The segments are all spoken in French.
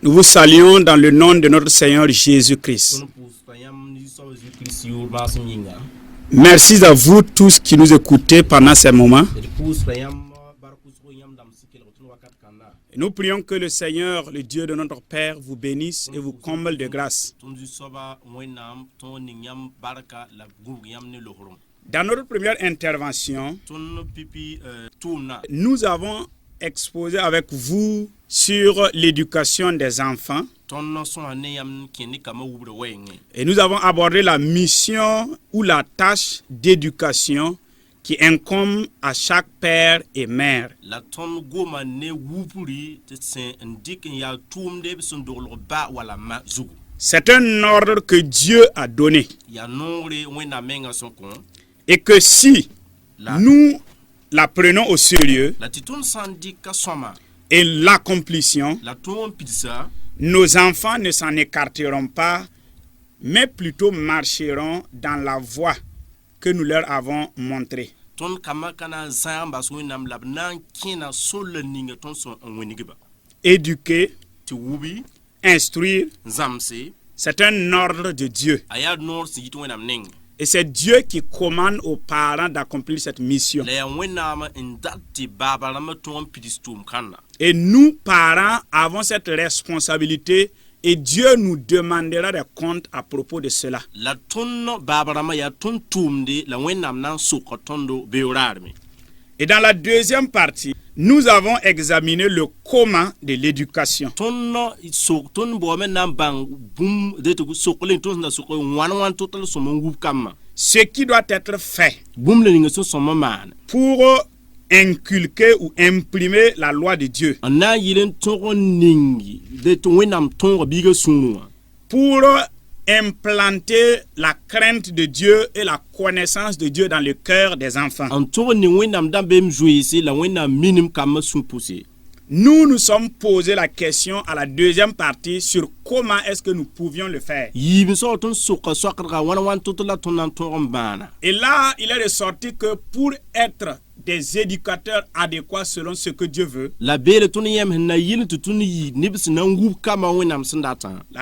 Nous vous saluons dans le nom de notre Seigneur Jésus-Christ. Merci à vous tous qui nous écoutez pendant ces moments. Nous prions que le Seigneur, le Dieu de notre Père, vous bénisse et vous comble de grâce. Dans notre première intervention, nous avons exposé avec vous sur l'éducation des enfants. Et nous avons abordé la mission ou la tâche d'éducation qui incombe à chaque père et mère. C'est un ordre que Dieu a donné. Et que si nous la prenons au sérieux et l'accomplissions, nos enfants ne s'en écarteront pas, mais plutôt marcheront dans la voie que nous leur avons montrée. Éduquer, instruire, c'est un ordre de Dieu. Et c'est Dieu qui commande aux parents d'accomplir cette mission. Et nous, parents, avons cette responsabilité et Dieu nous demandera des comptes à propos de cela. Et dans la deuxième partie, nous avons examiné le comment de l'éducation. Ce qui doit être fait pour inculquer ou imprimer la loi de Dieu. Pour implanter la crainte de Dieu et la connaissance de Dieu dans le cœur des enfants. Nous nous sommes posé la question à la deuxième partie sur comment est-ce que nous pouvions le faire. Et là, il est ressorti que pour être des éducateurs adéquats selon ce que Dieu veut, la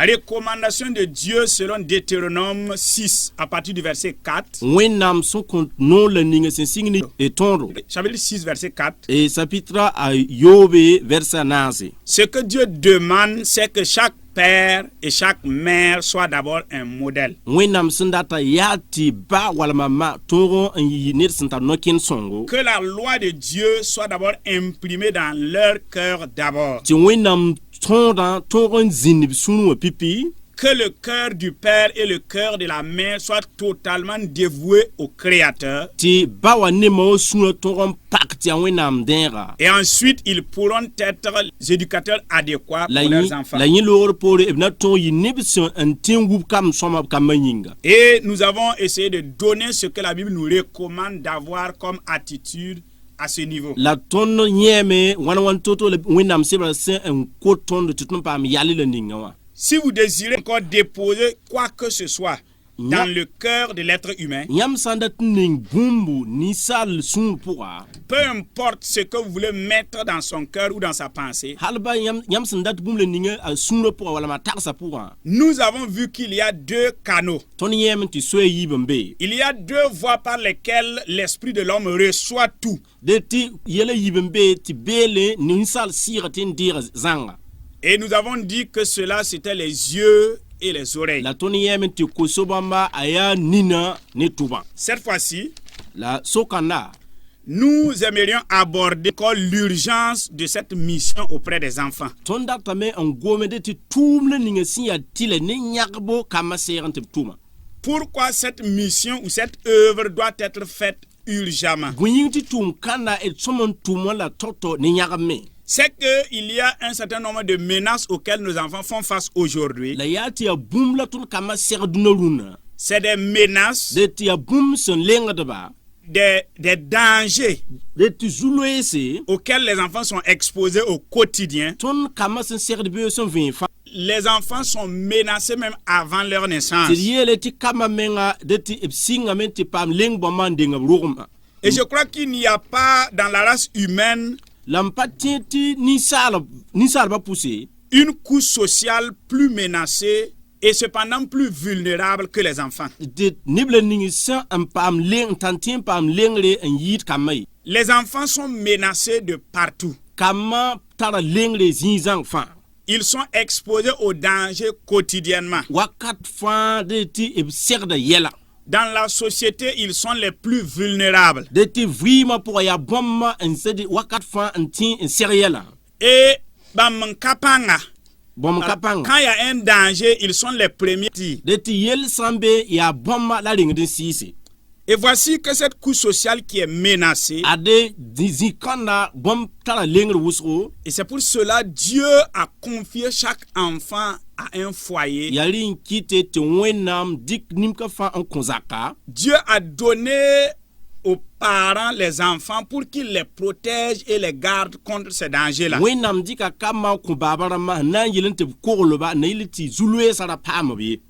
recommandation de Dieu selon Deutéronome 6 à partir du verset 4, chapitre 6 verset 4, ce que Dieu demande, c'est que chaque père et chaque mère soit d'abord un modèle. Que la loi de Dieu soit d'abord imprimée dans leur cœur d'abord. Que le cœur du père et le cœur de la mère soient totalement dévoués au Créateur. Et ensuite, ils pourront être les éducateurs adéquats pour leurs enfants. Et nous avons essayé de donner ce que la Bible nous recommande d'avoir comme attitude à ce niveau. Si vous désirez encore déposer quoi que ce soit dans le cœur de l'être humain, peu importe ce que vous voulez mettre dans son cœur ou dans sa pensée, nous avons vu qu'il y a deux canaux. Il y a deux voies par lesquelles l'esprit de l'homme reçoit tout. Et nous avons dit que cela, c'était les yeux et les oreilles. Cette fois-ci, nous aimerions aborder l'urgence de cette mission auprès des enfants. Pourquoi cette mission ou cette œuvre doit être faite urgemment? C'est qu'il y a un certain nombre de menaces auxquelles nos enfants font face aujourd'hui. C'est des menaces, des dangers auxquels les enfants sont exposés au quotidien. Les enfants sont menacés même avant leur naissance. Et je crois qu'il n'y a pas dans la race humaine une couche sociale plus menacée et cependant plus vulnérable que les enfants. Les enfants sont menacés de partout. Ils sont exposés aux dangers quotidiennement. Dans la société, ils sont les plus vulnérables. Et quand il y a un danger, ils sont les premiers. Et voici que cette couche sociale qui est menacée, et c'est pour cela Dieu a confié chaque enfant à un foyer. Dieu a donné aux parents les enfants pour qu'ils les protègent et les gardent contre ces dangers-là.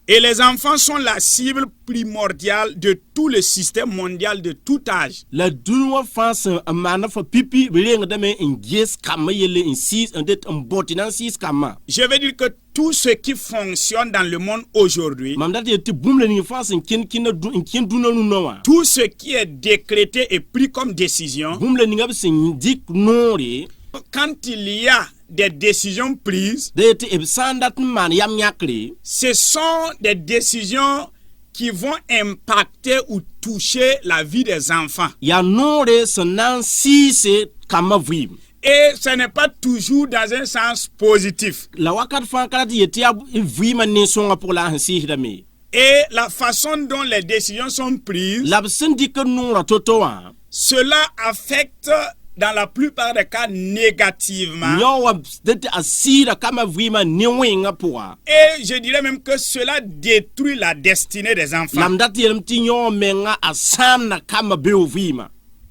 Et les enfants sont la cible primordiale de tout le système mondial de tout âge. Je veux dire que tout ce qui fonctionne dans le monde aujourd'hui, tout ce qui est décrété et pris comme décision, quand il y a des décisions prises, ce sont des décisions qui vont impacter ou toucher la vie des enfants. Et ce n'est pas toujours dans un sens positif. Et la façon dont les décisions sont prises, cela affecte dans la plupart des cas négativement. Et je dirais même que cela détruit la destinée des enfants.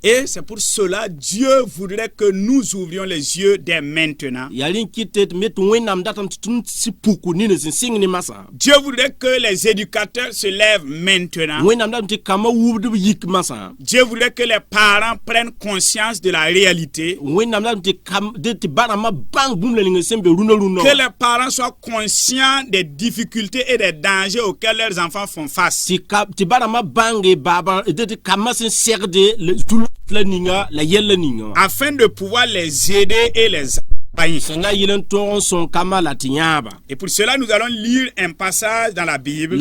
Et c'est pour cela Dieu voudrait que nous ouvrions les yeux dès maintenant. Dieu voudrait que les éducateurs se lèvent maintenant. Dieu voudrait que les parents prennent conscience de la réalité. Que les parents soient conscients des difficultés et des dangers auxquels leurs enfants font face. Afin de pouvoir les aider et les accompagner. Et pour cela, nous allons lire un passage dans la Bible.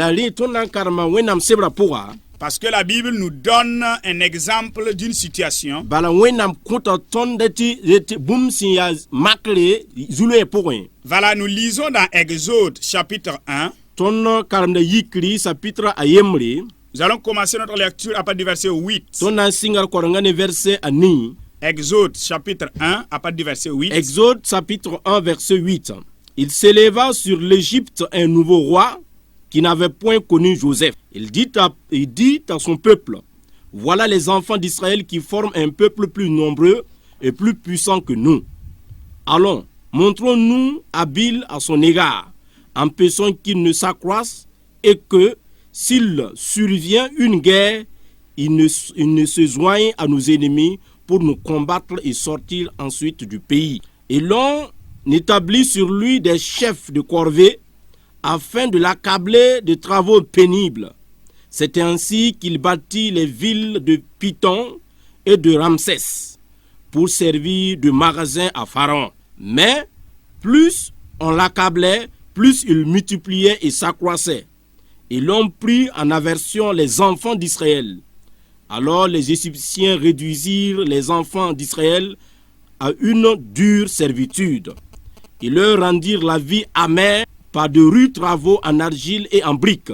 Parce que la Bible nous donne un exemple d'une situation. Voilà, nous lisons dans Exode chapitre 1. Nous allons commencer notre lecture à partir du verset 8. Exode chapitre 1 à partir du verset 8. Exode chapitre 1 verset 8. Il s'éleva sur l'Égypte un nouveau roi qui n'avait point connu Joseph. Il dit à son peuple: voilà les enfants d'Israël qui forment un peuple plus nombreux et plus puissant que nous. Allons, montrons-nous habiles à son égard, empêchons qu'il ne s'accroisse et que, s'il survient une guerre, il ne se joigne à nos ennemis pour nous combattre et sortir ensuite du pays. Et l'on établit sur lui des chefs de corvée afin de l'accabler de travaux pénibles. C'est ainsi qu'il bâtit les villes de Python et de Ramsès pour servir de magasin à Pharaon. Mais plus on l'accablait, plus il multipliait et s'accroissait. Et l'on prit en aversion les enfants d'Israël. Alors les Égyptiens réduisirent les enfants d'Israël à une dure servitude. Ils leur rendirent la vie amère par de rudes travaux en argile et en briques,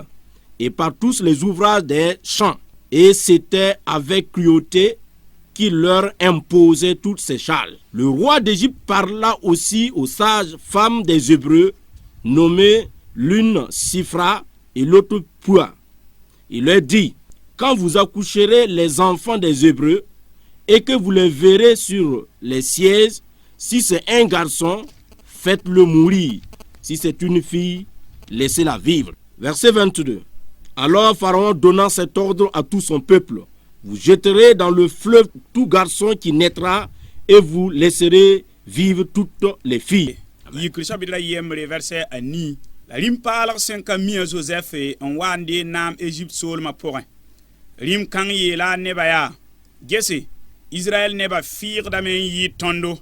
et par tous les ouvrages des champs. Et c'était avec cruauté qu'il leur imposait toutes ces charges. Le roi d'Égypte parla aussi aux sages femmes des Hébreux, nommées l'une Sifra et l'autre Pua. Il leur dit: quand vous accoucherez les enfants des Hébreux et que vous les verrez sur les sièges, si c'est un garçon, faites-le mourir. Si c'est une fille, laissez-la vivre. Verset 22. Alors Pharaon donna cet ordre à tout son peuple: vous jetterez dans le fleuve tout garçon qui naîtra et vous laisserez vivre toutes les filles. Yikri chapitre yembre verset ani. La rim parle 5 Joseph en wande nam Égypte sol ma porin. Rim kan yela nebaya. Gese Israël neba fir da men yi tondo.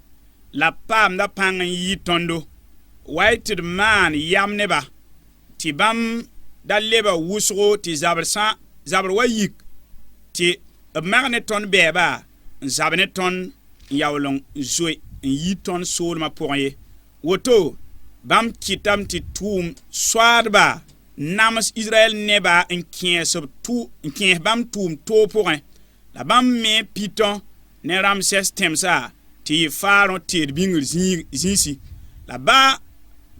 La pam da pang yi tondo. White man yam neba. Ti bam da leba wusro ti zaber wa yik. Ti magne ton beba. Zabne ton yawlong zoe yi ton sol ma porin. Woto bam kitam ti tum swadba namas Israël neba en kien bam tum to porin. La bam me piton ne Ramsès temsa ti faron ti bingir zinsi. La ba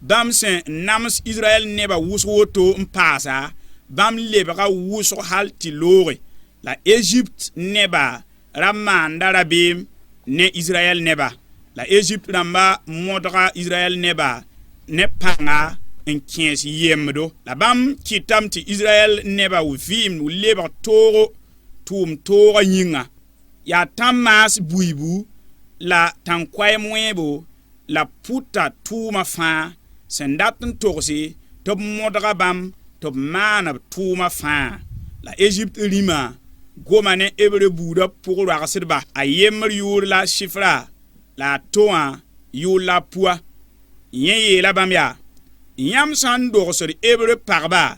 bam sen namas Israël neba wuswoto mpasa bam lebra wusro hal ti lore. La Égypte neba ramanda rabim ne Israël neba. La Égypte ramba modra Israël neba ne panga en 15 yemdo. La bam kitam ti Israël neba u vim u leber toro tum toro yinga. Ya tamas buibu la tankwai mwebo la puta tuma fa sendaten torsi top modra bam top mana tuma fa. La Égypte rima gomane ebre buda pour la rasirba a yemer yur la chifra la toa yur la poa yen la bamya yam san dorsor ebre parba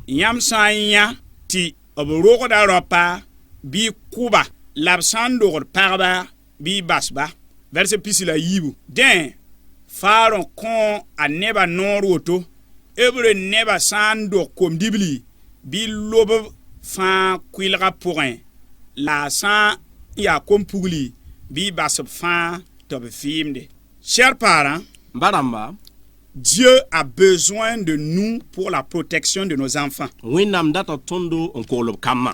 yam san ya ti obrogo da ropa bi kuba labsan dor parba bi basba verset pisila yibu den faron kon a neba noroto ebre neba san do kom dibli bi lobo fa kwilra pourrin la san ya kom pugli bi basb fa to befimde. Chers parents, Baramba, Dieu a besoin de nous pour la protection de nos enfants. winam data tondo onkolo kama.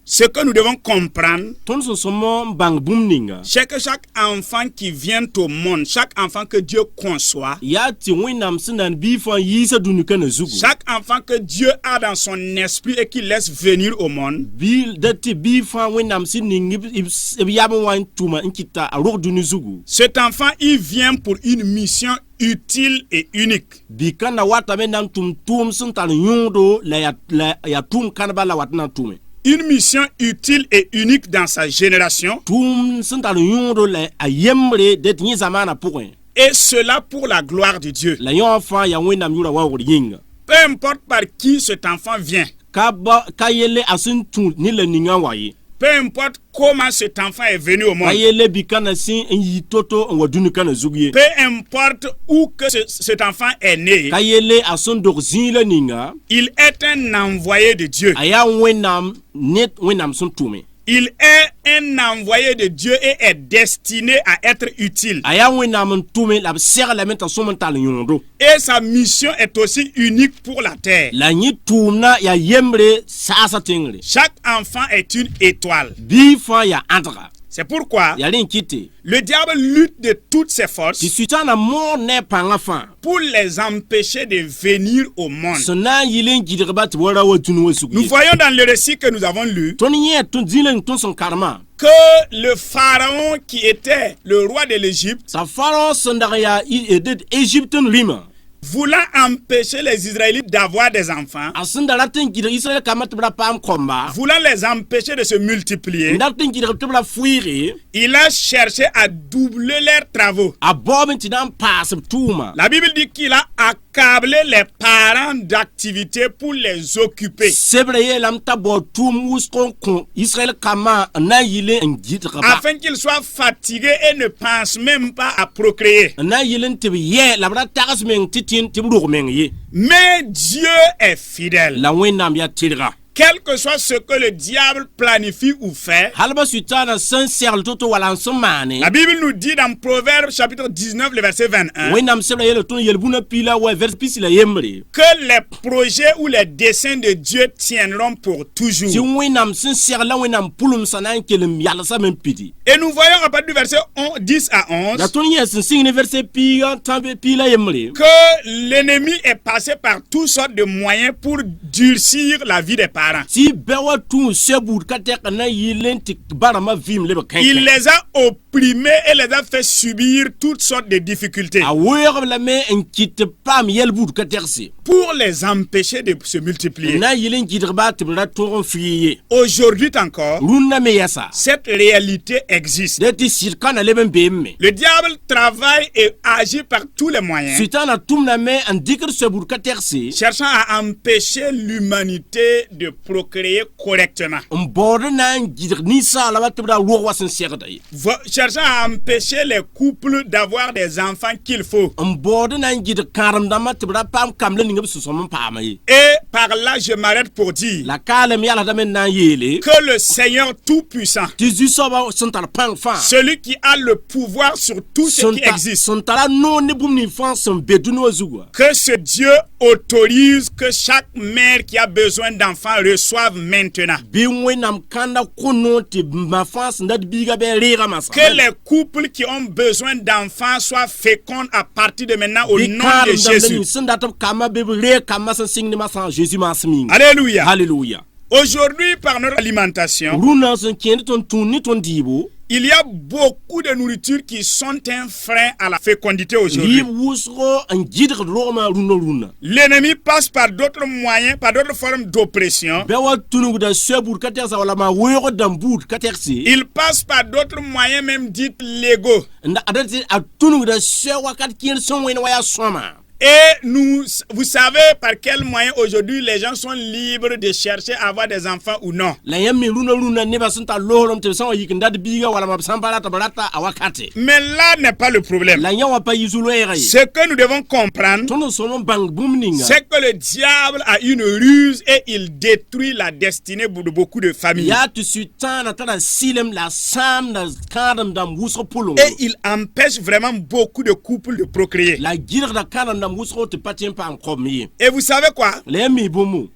Ce que nous devons comprendre, Tonso somo bang boomninga. c'est que chaque enfant qui vient au monde, chaque enfant que Dieu conçoit, Ya ti winam sinan bifan yisa dunukana zugu. chaque enfant que Dieu a dans son esprit et qu'il laisse venir au monde, Bil dati bifan winam sining yabon wan tuma inkita arok dunu zugu. cet enfant, il vient pour une mission utile et unique. Bikana wata menam tum suntan yondo la ya tum kanaba la watna tume. Une mission utile et unique dans sa génération, Tum suntan yondo la ayemre det ni zamana pourrin. et cela pour la gloire de Dieu. La yon fa ya winam yura wa yinga. Peu importe par qui cet enfant vient, Kayele asun tu ni le ninga waye. peu importe comment cet enfant est venu au monde, Kayele bikana sin yi toto wadunu kana zuguye. peu importe où que cet enfant est né, Kayele asun dor zin le ninga. il est un envoyé de Dieu. Aya winam net winam sun tume. Il est un envoyé de Dieu et est destiné à être utile. Aya winam tume la serre la menta somental yondo. Et sa mission est aussi unique pour la terre. La nyi tumna ya yemre sasa tengre. Chaque enfant est une étoile. Bifa ya antra. C'est pourquoi Ya lin kite. le diable lutte de toutes ses forces Ti suitana mo ne panga fa. pour les empêcher de venir au monde. Sona yilen gidirbat wara watunu Nous wasugi. voyons dans le récit que nous avons lu Toni ye ton dilen ton son karma. que le pharaon qui était le roi de l'Égypte, Sa pharaon sondaria edet Egypten rima. voulant empêcher les Israélites d'avoir des enfants, Asundalaten gidir Israel kamat bra pam komba. voulant les empêcher de se multiplier, Ndaten gidir tebra fuiri. il a cherché à doubler leurs travaux. A boben tinam pas tuma. La Bible dit qu'il a accablé les parents d'activité pour les occuper, Sebreye lam tabo tum wuskon kon Israel kama na yile ngidra ba. afin qu'ils soient fatigués et ne pensent même pas à procréer. Na yilen tibi ye labra tagas men titin tibru men ye. Mais Dieu est fidèle. La wenam ya tira. Quel que soit ce que le diable planifie ou fait, Halba suitana sincère toto wala nsomane. la Bible nous dit dans Proverbes chapitre 19, le verset 21, Wenam sebreye le ton yelbuna pila wa vers pisila yemre. que les projets ou les desseins de Dieu tiendront pour Si toujours. wenam sincère la wenam pulum sanan kelem yalla sa men pidi. Et nous voyons à partir du verset 10 à 11 La ton yes signe verset pila tambe pila yemre. que l'ennemi est passé par toutes sortes de moyens pour durcir la vie des parents. Si bewa tu sebur katek na yilen tik barama vim leba Il kenken. les a opprimés opprimé et les a fait subir toutes sortes de difficultés a wér la me en kit pam yel bud ka terse pour les empêcher de se multiplier. na yelen kit ba tibra ton fiye Aujourd'hui encore, runna me yasa cette réalité existe. de ti sirkana leben bemme Le diable travaille et agit par tous les moyens, sitana tumna me en dikr se bud ka terse cherchant à empêcher l'humanité de procréer correctement, en borde na gidir ni sa la ba tibra wo wasen serday cherchant à empêcher les couples d'avoir des enfants qu'il faut. en borde na gidir karam dama tibra pam kamle ninga su som pam yi Et par là, je m'arrête pour dire la kalem yala da men na yele que le Seigneur Tout-Puissant, ti zu so ba santal pan fa celui qui a le pouvoir sur tout ce qui existe, santala no ne bum ni fan son beduno zuwa que ce Dieu autorise que chaque mère qui a besoin d'enfants reçoive maintenant. binwe nam kanda kono ti ma fans ndad biga be rira masa Que les couples qui ont besoin d'enfants soient féconds à partir de maintenant au nom de Jésus. sanda to kama be re kama san singni masa Jésus masmi Alléluia. Alléluia. Aujourd'hui, par notre alimentation, Runa son kende ton tuni ton dibo il y a beaucoup de nourritures qui sont un frein à la fécondité aujourd'hui. li wusro an jidr roma runa L'ennemi passe par d'autres moyens, par d'autres formes d'oppression. be wa tunu da sebur katersa wala ma wero dambut katersi Il passe par d'autres moyens même dits légaux. nda adati a tunu da sewa kat kien son wen waya soma. Et vous savez par quel moyen aujourd'hui les gens sont libres de chercher à avoir des enfants ou non. La yammi runa ne ba sunta loholom te san yik ndad biga wala ma sambala ta barata awakate Mais là n'est pas le problème. la yawa pa yizulu ere Ce que nous devons comprendre, tono sono bang bumninga c'est que le diable a une ruse et il détruit la destinée de beaucoup de familles. ya tu sutana tana silem la sam na kadam dam wusro pulung Et il empêche vraiment beaucoup de couples de procréer. la girda da kadam dam wusro te patien pa en komi Et vous savez quoi? le yammi bumu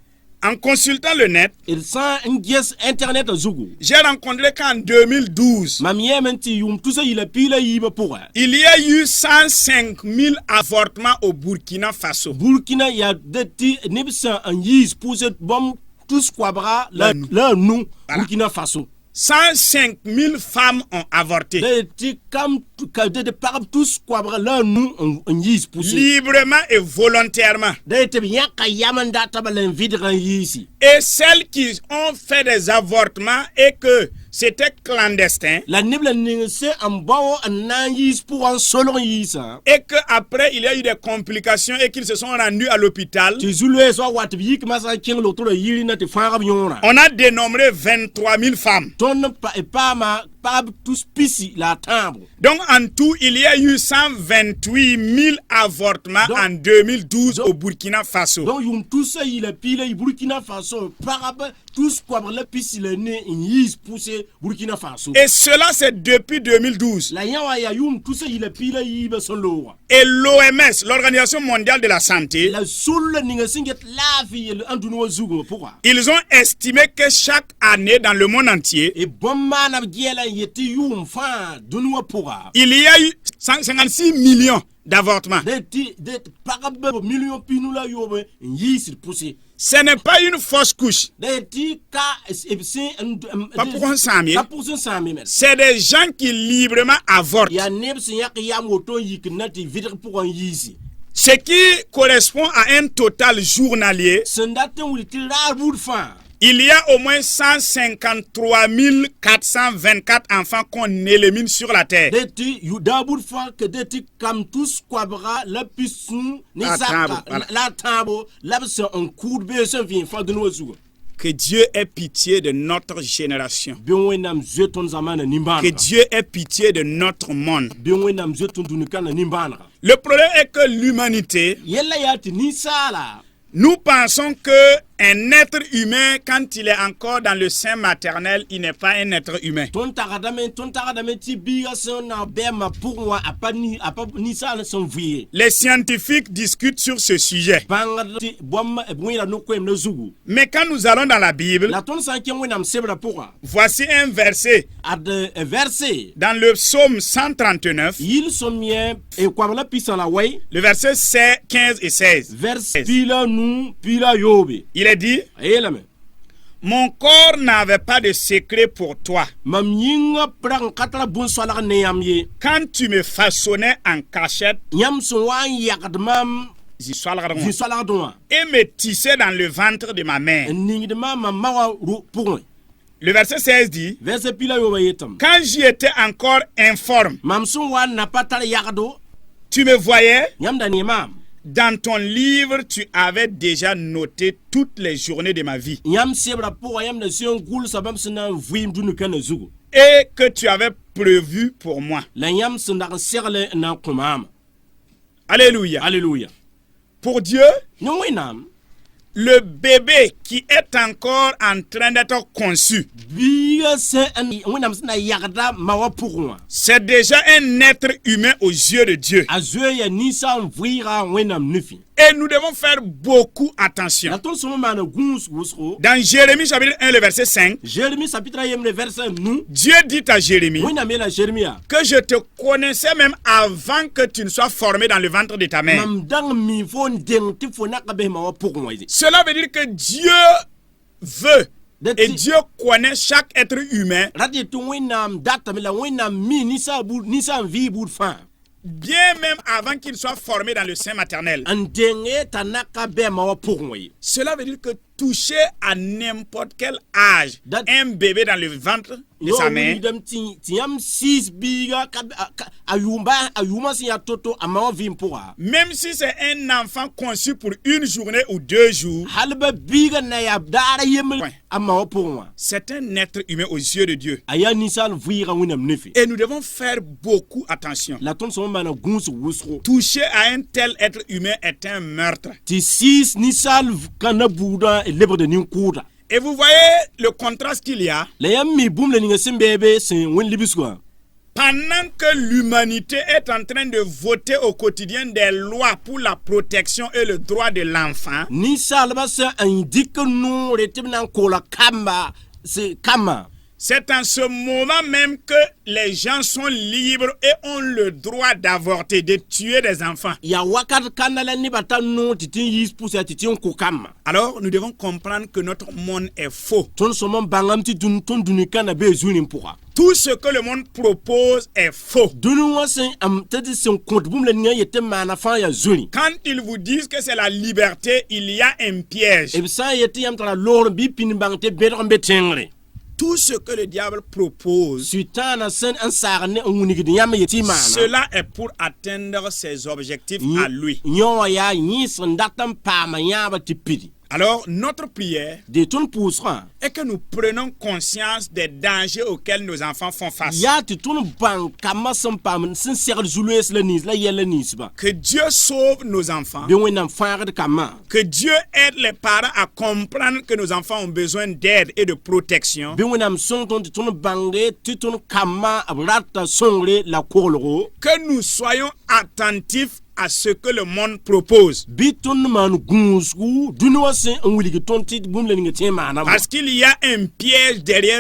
En consultant le net, il sa ngies internet zugu j'ai rencontré qu'en 2012, mam yementi yum tusa ila pila yiba pour il y a eu 105 000 avortements au Burkina Faso. Burkina ya deti nibsa an yis pousse bom tous quabra la nou Voilà. Burkina Faso 105 000 femmes ont avorté. deti kam de par tous quabra la nou an yis pousse Librement et volontairement. deti yaka yamanda tabalen vidran yisi Et celles qui ont fait des avortements et que c'était clandestin, la nibla ningse an bawo an nan yis pour an solo yisa et qu'après il y a eu des complications et qu'ils se sont rendus à l'hôpital, ti zulwe so wat yik masa king lo to yiri na te farab yona on a dénombré 23 000 femmes. ton pa ma pa tous pisi la tambo. Donc en tout, il y a eu 128 000 avortements en 2012 au Burkina Faso. Donc yum tous il a pile Burkina Faso parab tous quabra la pisi le ne yis poussé Burkina Faso. Et cela c'est depuis 2012. La yawa ya yum tous il a pile yiba solo. Et l'OMS, l'Organisation mondiale de la santé, La soul ninga singet la vie le anduno zugo pourquoi? ils ont estimé que chaque année dans le monde entier, Et bon man ab giela yeti yum fa dunwa pourquoi? il y a eu 156 millions d'avortements. De parab million pinula yobe yis poussé. Ce n'est pas une fausse couche. Pas pour un sami. C'est des gens qui librement avortent. Ce qui correspond à un total journalier. Il y a au moins 153 424 enfants qu'on élimine sur la terre. Que Dieu ait pitié de notre génération. Que Dieu ait pitié de notre monde. Le problème est que l'humanité, nous pensons que un être humain, quand il est encore dans le sein maternel, il n'est pas un être humain. Les scientifiques discutent sur ce sujet. Mais quand nous allons dans la Bible, voici un verset dans le psaume 139, le verset 15 et 16. Il est dit: Mon corps n'avait pas de secret pour toi. mam yĩngã pʋrag n ka tara bõn-soalg ne yãmb ye Quand tu me façonnais en cachette, yãmb sẽn wa n yagd mam zĩ-soalgdẽ wã et me tissais dans le ventre de ma mère. n ningd mam mam ma wã pʋgẽ. Le verset 16 dit, verset pila yoba yetame quand j'y étais encore informe, mam sẽn wa n na pa tar yagdo tu me voyais, yãmb da ne maam dans ton livre, tu avais déjà noté toutes les journées de ma vie yãmb sebrã pʋgã yãmb da sẽn n gʋlsa bãmb sẽn na n vɩɩm dũnikãna zugu et que tu avais prévu pour moi. la yãmb sẽn dag n segle n na n kõ maama. Alléluia. Alléluia. Pour Dieu, ne wẽnnaam le bébé qui est encore en train d'être conçu, biiga wẽnnaam sẽn na yagda ma wã pʋgẽ wã c'est déjà un être humain aux yeux de Dieu. a zoe yaa ninsaal n vɩɩga wẽnnaam nufẽ Et nous devons faire beaucoup attention. la tõnd sõma maana gũus wʋsgo. Dans Jérémie chapitre 1, le verset 5, Jérémie chapitre 1 le verset 9 Dieu dit à Jérémie wẽnnaam yeela Jérémie yaa que je te connaissais même avant que tu ne sois formé dans le ventre de ta mère. mam dang mi fo n deng tɩ fo naka bes ma wã pʋgẽ wã ye. Cela veut dire que Dieu veut et Dieu connaît chaque être humain, rad ye tɩ wẽnnaam datame la wẽnnaam mi ninsã n vɩɩ buud fãa bien même avant qu'il soit formé dans le sein maternel. n denge t'a naka bɩ ma wã pʋgẽ wã ye. Cela veut dire que toucher à n'importe quel âge un bébé dans le ventre de sa mère, dame tɩ yãmb siis biiga a yʋʋmã sẽn yaa to-to a ma wã vɩɩm pʋga même si c'est un enfant conçu pour une journée ou 2 jours, hal ba biiga na yaa daara yembr a ma wã pʋgẽ wã c'est un être humain aux yeux de Dieu. a yaa ninsaal vɩɩga wẽnnaam nefẽ. Et nous devons faire beaucoup attention. la tõnd sõma maana gũus wʋsgo Toucher à un tel être humain est un meurtre. tɩ siis ninsaal kãna buudã lebgd nin-kʋʋda. Et vous voyez le contraste qu'il y a. la yãmb mi bũmb la ninga sẽn beebe sẽn wẽn libsgã Pendant que l'humanité est en train de voter au quotidien des lois pour la protection et le droit de l'enfant, ninsaalbã sẽn n dɩk noore tɩ b na n koola kamba c'est en ce moment même que les gens sont libres et ont le droit d'avorter, de tuer des enfants. yaa wakat kãnda la nebã tar noor tɩ tɩ n yiis pʋsa tɩ tɩ n kʋ kambã. Alors nous devons comprendre que notre monde est faux. tõnd sõm n bãngame tɩ tõnd dũni kãna bee zũrẽ pʋga. Tout ce que le monde propose est faux. dũni wã tɩ tɩ sẽn kõt bũmb la ninga yetɩ n maana fãa yaa zũrẽ. Quand ils vous disent que c'est la liberté, il y a un piège. b sã n yetɩ yãmb tara loogr bɩ pĩnd bãng tɩ bedg n be tẽngre. Tout ce que le diable propose, Sʋɩtãanã sẽn n saag ne n wingd yãmb yetɩ y maana cela est pour atteindre ses objectifs à lui. yõ wã yaa yẽ sẽn dat n paama yãabã tɩ pidi. Alors notre prière de tõnd pʋʋsgã est que nous prenons conscience des dangers auxquels nos enfants font face. yaa tɩ tõnd bãng kambã sẽn paam sẽn segd zu-loees la nins la yɛl la ninsbã. Que Dieu sauve nos enfants. bɩ wẽnnaam fãagd kambã. Que Dieu aide les parents à comprendre que nos enfants ont besoin d'aide et de protection. bɩ wẽnnaam sõng tõnd tɩ tõnd bãnge tɩ tõnd kambã b rata sõngre la koglgo. Que nous soyons attentifs à ce que le monde propose. bɩ tõnd maan gũusgu dũni wã sẽn n wilg tõnd tɩ bũmb la ninga tẽ n maana. Parce qu'il y a un piège derrière